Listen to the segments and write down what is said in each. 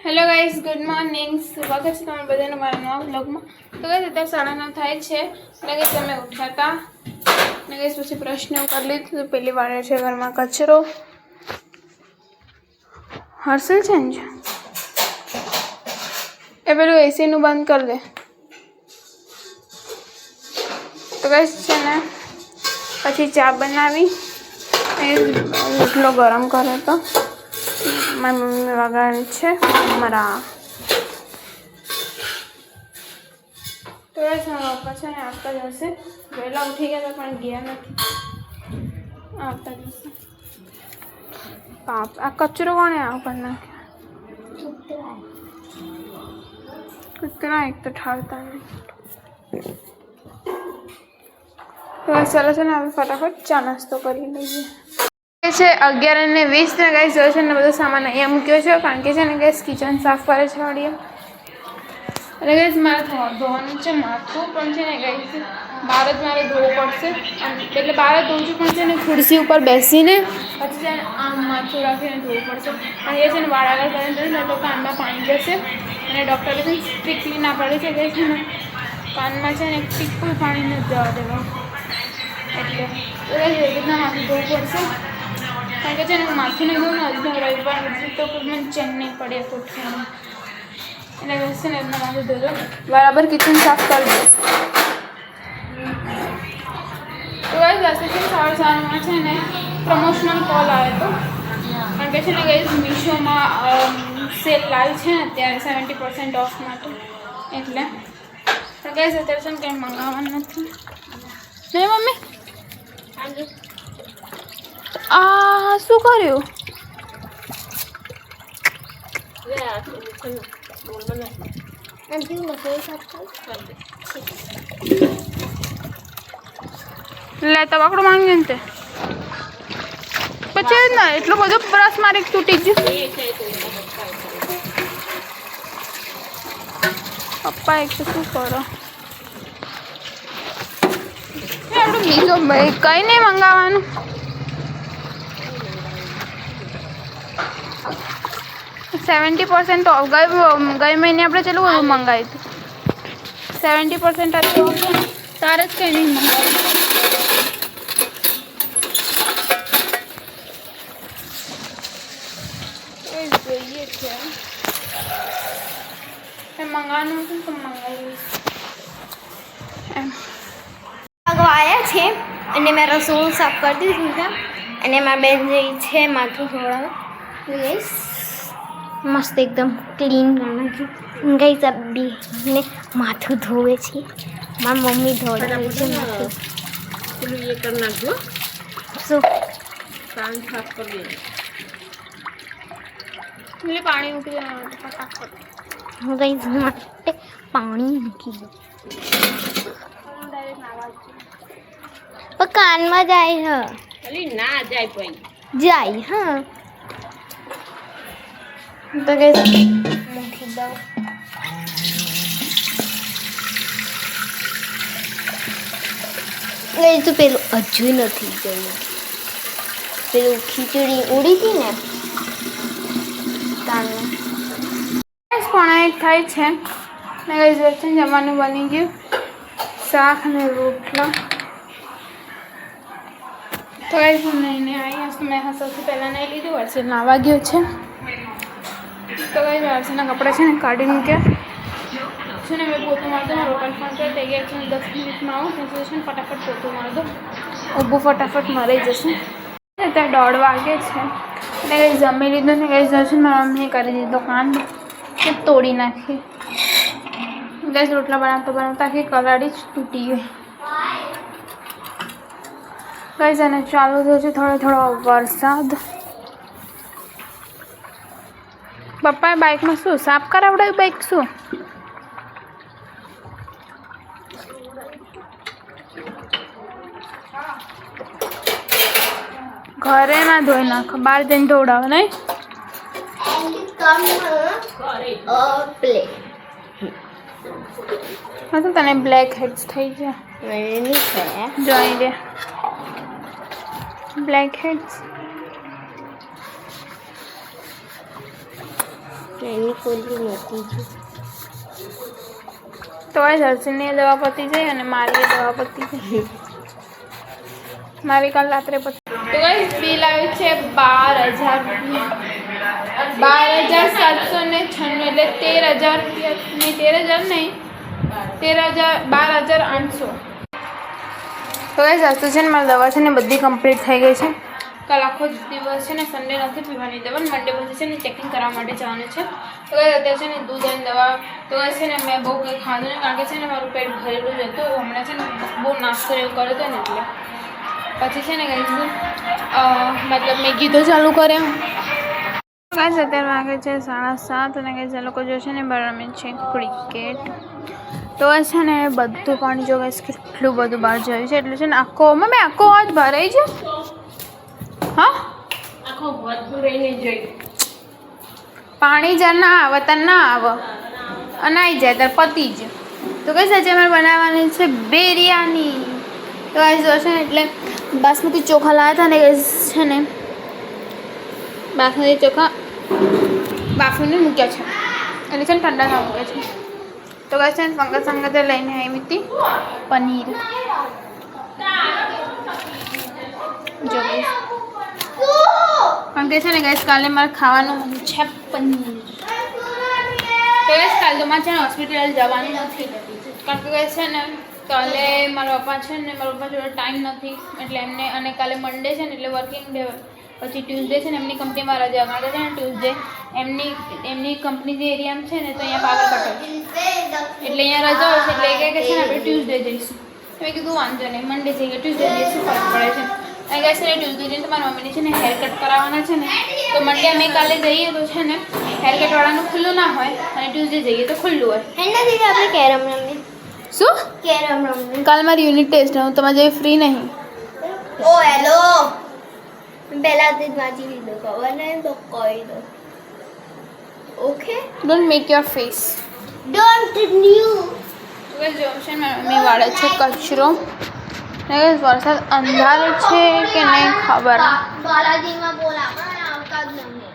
Hello guys, good morning. સ્વાગત છે તમારા બધાનું મારા નવા વ્લોગમાં. તો ગાઈઝ અત્યારે 9:30 થાય છે એટલે કે તમે ઉઠ્યા હતા ને ગાઈઝ પછી પ્રશ્ન કરી લીધું. પહેલી વાર છે ઘરમાં કચરો. હર્ષલ છે ને એ પેલું એસીનું બંધ કરી દે. તો ગાઈઝ છે ને પછી ચા બનાવી રોટલો ગરમ કર્યો હતો. મારી મમ્મી વગાડે છે મારા. તો પપ્પા છે ને આવતા જશે. વહેલા ઉઠી ગયા હતા પણ ગયા નથી. આવતા જશે. બાપ, આ કચરો કોણે આવ કરી નાખ્યો? કૂતરા એક તો ઠારતા નહીં. તો ચાલો છે ને હવે ફટાફટ ચા નાસ્તો કરી લઈએ. છે 11:20 ને ગાઈસ જો છે ને બધો સામાન અહીંયા મૂક્યો છે કારણ કે છે ને ગાઈસ કિચન સાફ કરે છે વાળી. એટલે ગાઈસ મારે ધોવાનું છે માથું પણ છે ને ગાઈસ બહાર જ મારે ધોવું પડશે. એટલે બહાર જ ધોવું છું પણ છે ને ખુરશી ઉપર બેસીને પછી છે ને આમ માથું રાખીને ધોવું પડશે. અને એ છે ને વાળ આગળ કરીને તો કાનમાં પાણી જશે અને ડૉક્ટરે છે ને સ્ટ્રિક્ટલી ના પાડે છે કે છે ને કાનમાં છે ને ટીપું પાણી નથી જવા દેવા. એટલે એ રીતના માથું ધોવું પડશે કારણ કે છે ને માથું નહીં ધોવું ને હજી રવિવાર તો મને ચેન નહીં પડે કોઠામાં. એટલે છે ને એમના માથું ધોજો બરાબર કિચન સાફ કરી દો. તો ગાઈસ આજે છે 7:30 છે ને પ્રમોશનલ કોલ આવ્યો હતો કારણ કે છે ને ગાઈસ મીશોમાં સેલ લાલ છે ને અત્યારે 70% ઓફ માટે. એટલે પણ ગાઈસ અત્યારે છે ને કંઈ મંગાવવાનું નથી નહીં મમ્મી. આ શું કર્યું? લે તવાકડું માંગ્યું ને તે પછી ને એટલો બધો બ્રશ મારી તૂટી ગયું. પપ્પા એક તો શું કરો આપણું બીજો ભાઈ કંઈ નહીં મંગાવવાનું. %70 ઓફ. ગઈ મહિને આપણે ચેટલું બધું મંગાવ્યું હતું. 70% અત્યારે ઓફ છે તારે જ કંઈ નહીં મંગાવ્યું. એ જોઈએ છે એ મંગાવવાનું હતું તો મંગાવીશ એમ. આવ્યા છે અને મેં રસોડું સાફ કરી દીધું છે અને મારી બેન જઈ છે માથું ધોળાવે. મસ્ત એકદમ ક્લીન કરી નાખ્યું. ગઈ સબ્બીને માથું ધોવે છે. મારી મમ્મી ધોળાવે છે માથું. પેલું એ કરી નાખજો. શું કાન સાફ કરી દે. એટલે પાણી મૂકી દેવાનું ફટાફટ. હું ગઈ માટે પાણી મૂકી દઉં. પણ કાનમાં જાય હ ખાલી ના જાય પછી જાય હા. તો ગઈ મૂકી દઉં. ગઈ તો પેલું હજુ નથી ગયું. પેલું ખીચડી ઉડી હતી ને કાનમાં. પણ એક થાય છે ને ગઈ છે જમવાનું બની ગયું. શાક અને રોટલા. તો ગઈ હું નહીં આવી મેં સૌથી પહેલાં નહીં લીધું. વર્ષે નાવા ગયો છે તો ગઈ વર્ષેના કપડાં છે ને કાઢી મૂક્યા છે ને મેં પોતું મારી દો. મારો રોકડ ફોન કરી થઈ ગયા છે 10 મિનિટમાં આવું ત્યાં સુધી છે ને ફટાફટ પોતું મારી દો. ઊભું ફટાફટ મરાઈ જશે. અત્યારે 1:30 વાગે છે એટલે કંઈ જમી લીધું ને કંઈ જશે મારા મમ્મીએ કરી દીધો કાંડ કે તોડી નાખી. ગેસ રોટલા બનાવતા બનાવતા આખી કલાડી જ તૂટી ગઈ. ગઈ અને ચાલુ થયો છે થોડો વરસાદ. પપ્પાએ બાઇકમાં શું સાફ કરાવડાવ્યું? બાઇક શું ઘરે ના ધોઈ નાખો, બહાર જઈને ધોવડાવો નહીં. તો તને બ્લેક હેડ્સ થઈ ગયા જોઈ દે. બ્લેક હેડ્સ એની કોઈ નથી તો આ જર્સીની દવા પતી જાય અને મારી દવા પતી જાય. મારી કાલ રાત્રે પતી. તો ગાઈસ બિલ આવ્યું છે 12,000 12,796 એટલે 13,000 નહીં 13,000 નહીં 12,800. તો ગાઈસ આજ તો છે ને મારી દવા છે ને બધી કમ્પ્લીટ થઈ ગઈ છે. કાલ આખો દિવસ છે ને સન્ડે નથી પીવાની દવા. મંડે પછી છે ને ચેકિંગ કરવા માટે જવાનું છે. તો ગાઈસ અત્યારે છે ને દૂધ અને દવા તો ગાઈસ છે ને મેં બહુ કંઈ ખાધું નહીં કારણ કે છે ને મારું પેટ ભરેલું જ હતું. હમણાં છે ને બહુ નાસ્તો એવું કર્યો હતો ને એટલે પછી છે ને ગાઈસ મતલબ મેં ગીતો ચાલુ કર્યા. ગાઈસ અત્યારે વાગે છે 7:30 અને ગાઈસ આ લોકો જો છે ને બહાર રમે છે ક્રિકેટ. તો છે ને બધું પાણી જો ગાઈસ કેટલું બધું બહાર જોયું છે એટલે છે ને આખો મેં આખો આજ ભરાઈ છે. હા આખો ભરપૂર રહીને જોઈ પાણી જ્યારે ના આવે ત્યારે ના આવે અને આવી જાય ત્યારે પતી જ. તો કઈ સાચે અમારે બનાવવાની છે બિરયાની. તો ગાઈસ જો છે ને એટલે બાસમતી ચોખા લાવ્યા હતા ને ગાઈસ છે ને બાસમતી ચોખા બાફીને મૂક્યા છે એટલે છે ને ઠંડા થવા મૂક્યા છે. તો ગાઈસ છે ને સંગતે લઈને આવી હતી પનીર. જો ગાઈસ કારણ કે છે ને ગાઈસ કાલે મારે ખાવાનું મન છે પનીર. તો ગાઈસ કાલે તો મારે છે ને હોસ્પિટલ જવાનું નથી કારણ કે ગાઈસ છે ને કાલે મારા પપ્પા છે ને મારા પપ્પા જોડે ટાઈમ નથી એટલે એમને અને કાલે મંડે છે ને એટલે વર્કિંગ ડે પછી ટ્યુઝડે છે ને એમની કંપનીમાં રજા કારણ કે છે ને ટ્યુઝડે એમની કંપની જે એરિયામાં છે ને તો અહીંયા પાવર કટ હોય એટલે અહીંયા રજા હોય છે એટલે એ કહે કે છે ને આપણે ટ્યુઝડે જઈશું. મેં કીધું વાંધો નહીં મંડે જઈએ ટ્યુઝડે જઈશું ફરક પડે છે. અને ગાઈસ છે ને ટ્યુઝડે જઈને મારા મમ્મીને છે ને હેર કટ કરાવવાના છે ને તો મંડે અમે કાલે જઈએ તો છે ને હેર કટવાળાનું ખુલ્લું ના હોય અને ટ્યુઝડે જઈએ તો ખુલ્લું હોય. એના દીદી આપણે કેરમ રમીએ. શું કેરમ રમીએ. કાલ મારી યુનિટ ટેસ્ટ હું તમારે જેવી ફ્રી નહીં. ઓ હેલો પહેલાથી જ વાંચી લીધો ખબર નહીં તો કહી દો. Okay don't make your face. Don't new જો છે ને મમ્મી વાળે છે કચરો. વરસાદ અંધારો છે કે નહીં ખબર. બાલાજીમાં બોલા પણ આવતા જ નહીં.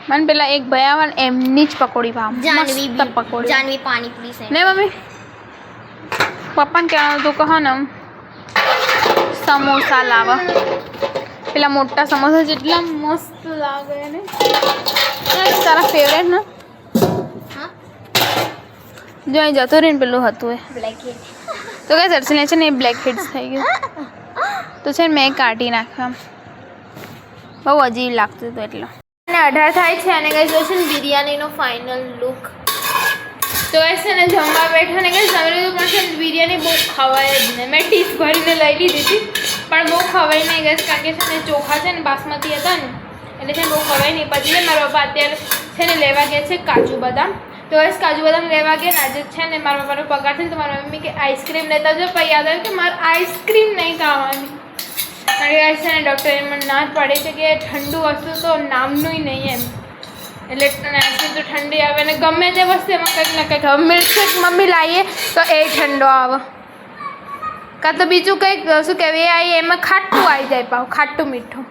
મને પેલા એક ભાઈ આવે ને એમની જ પકોડી ભાવ જાનવી મસ્ત પકોડી. જાનવી પાણીપુરી છે ને મમ્મી પપ્પાને કહેવાનું તું કહો ને સમોસા લાવે પેલા મોટા સમોસા જેટલા મસ્ત લાગે ને તારા ફેવરેટ ને. હા જો અહીં જતું રહીને પેલું હતું એ બ્લેક હેડ. તો કઈ દર્શને છે ને એ બ્લેક હેડ્સ થઈ ગયું તો છે ને મેં કાઢી નાખ્યા બહુ અજીબ લાગતું હતું એટલે. અને 18 થાય છે અને કઈ જોશે ને બિરયાનીનો ફાઇનલ લુક. તો છે ને જમવા બેઠા ને કઈ સમય લીધું પણ છે ને બિરયાની બહુ ખવાય જ નહીં. મેં ટીસ ભરીને લઈ લીધી હતી પણ બહુ ખવાય નહીં ગઈ કારણ કે છે ને ચોખા છે ને બાસમતી હતા ને એટલે છે ને બહુ ખવાય નહીં. પછી મારા પપ્પા અત્યારે છે ને લેવા ગયા છે કાજુ બદામ. તો બસ કાજુ બદામ લેવા ગયા ને આજે છે ને મારા પપ્પાનો પગાર છે ને તો મારા મમ્મી કે આઈસ્ક્રીમ લેતા જો પછી યાદ આવ્યું કે મારે આઈસ્ક્રીમ નહીં ખાવાની કારણ કે છે ને ડૉક્ટરે મને ના જ પાડે છે કે ઠંડુ વસ્તુ તો નામનું નહીં એમ એટલે આઈસ્ક્રીમ તો ઠંડી આવે ને ગમે તે વસ્તુ એમાં કંઈક ને કંઈક આવે. મિલ્કશેક મમ્મી લાવીએ તો એ ઠંડો આવે કાં તો બીજું કંઈક શું કહેવાય એ આવી એમાં ખાટું આવી જાય પાવ ખાટું મીઠું.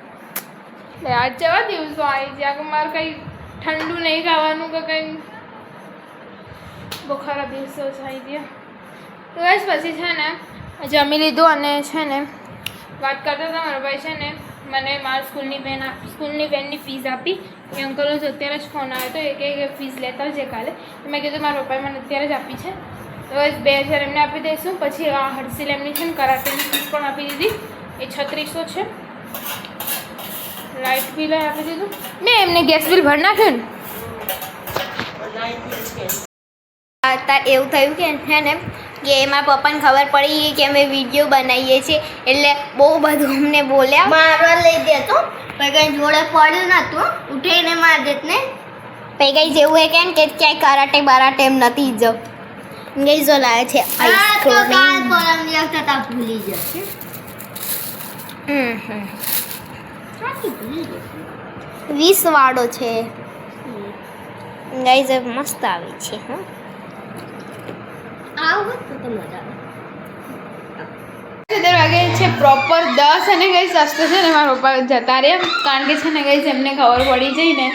એટલે આજ જેવા દિવસો આવી ગયા કે મારે કંઈ ઠંડુ નહીં ખાવાનું કે કંઈ બહુ ખરાબ દિવસો થઈ ગયા. તો બસ પછી છે ને જમી લીધું અને છે ને વાત કરતા હતા મારા ભાઈ છે ને મને મારા સ્કૂલની બેનની ફીસ આપી એ અંકલનો જ અત્યારે જ ફોન આવ્યો હતો એ કે ફીસ લેતા છે કાલે. મેં કીધું મારા પપ્પાએ મને અત્યારે જ આપી છે તો બસ 2,000 એમને આપી દઈશું. પછી આ હર્ષિલ એમની છે ને કરાટેની ફીસ પણ આપી દીધી એ 3600 છે. લાઇટ બિલ આપી દીધું મેં એમને ગેસ બિલ ભરી નાખ્યું ને. અત્યારે એવું થયું કે છે ને કે મારા પપ્પાને ખબર પડી કે અમે વિડીયો બનાવીએ છીએ એટલે બહુ બધું અમને બોલ્યા. મારવા લઈ દેતો પણ કંઈ જોડે પડ્યું નહોતું ઉઠીને માર દેત ને પછી કંઈ જેવું એ કે ક્યાંય કરાટે બરાટે એમ નથી જ ગઈ જો લાવે છે ભૂલી જશે. 20 વાળો છે ગાઈઝ મસ્ત આવી છે. હા અત્યારે વાગે છે પ્રોપર 10 અને ગઈ સસ્તો છે ને મારા પપ્પા જતા રહ્યા કારણ કે છે ને ગઈ એમને ખબર પડી જઈ ને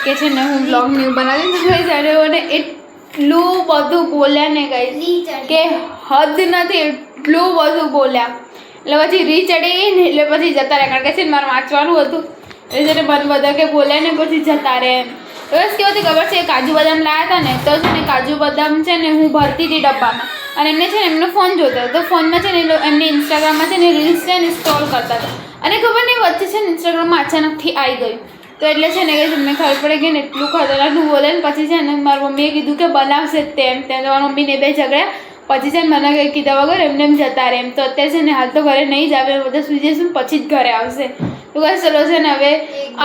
કે છે ને હું બ્લોગ ન્યૂ બનાવી તો ગાઈસ એને એટલું બધું બોલ્યા ને ગાઈસ કે હદ નથી, એટલું બધું બોલ્યા. એટલે પછી ચડી ને એટલે પછી જતા રહ્યા, કારણ કે છે ને મારે વાંચવાનું હતું એટલે છે ને બધા કે બોલ્યા ને પછી જતા રહે એમ. બસ કેવું હતી ખબર છે, કાજુ બદામ લાવ્યા હતા ને તો છે ને કાજુ બદામ છે ને હું ભરતી હતી ડબ્બામાં, અને એમને છે ને એમનો ફોન જોતો હતો. તો ફોનમાં છે ને એમની ઇન્સ્ટાગ્રામમાં છે ને રીલ્સ છે ને સ્ક્રોલ કરતા હતા, અને ખબર નહીં વચ્ચે છે ને ઇન્સ્ટાગ્રામમાં અચાનકથી આવી ગયું. તો એટલે છે ને કે તમને ખબર પડે કે ને એટલું ખતરનાકનું બોલે ને પછી છે ને મારી મમ્મીએ કીધું કે બનાવશે જ તેમ મારી મમ્મીને બે ઝઘડ્યા. પછી છે ને મને કંઈ કીધા વગર એમને એમ જતા રહે એમ. તો અત્યારે છે ને હાલ તો ઘરે નહીં જ આવે, બધા સુઈ જઈશું પછી જ ઘરે આવશે. તો બસ ચલો છે ને હવે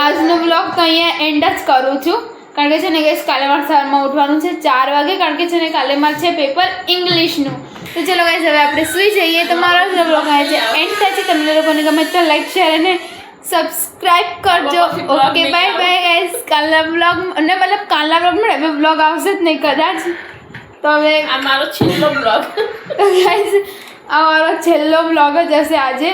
આજનો બ્લોગ તો અહીંયા એન્ડ જ કરું છું, કારણ કે છે ને ગઈશ કાલે મારે સવારમાં ઉઠવાનું છે 4 વાગે, કારણ કે છે ને કાલે મારે છે પેપર ઇંગ્લિશનું. તો ચલો ગાઈસ હવે આપણે સુઈ જઈએ. તો મારો જે બ્લોગ આવે છે એન્ડ થાય છે. તમને લોકોને ગમે તો લાઈક શેર અને સબસ્ક્રાઇબ કરજો. Okay bye bye guys. કાલના બ્લોગ અને મતલબ કાલના બ્લોગમાં હવે બ્લોગ આવશે જ નહીં કદાચ. તો હવે આ મારો છેલ્લો બ્લોગ. તો ગાઈસ આ મારો છેલ્લો બ્લોગ જ હશે આજે.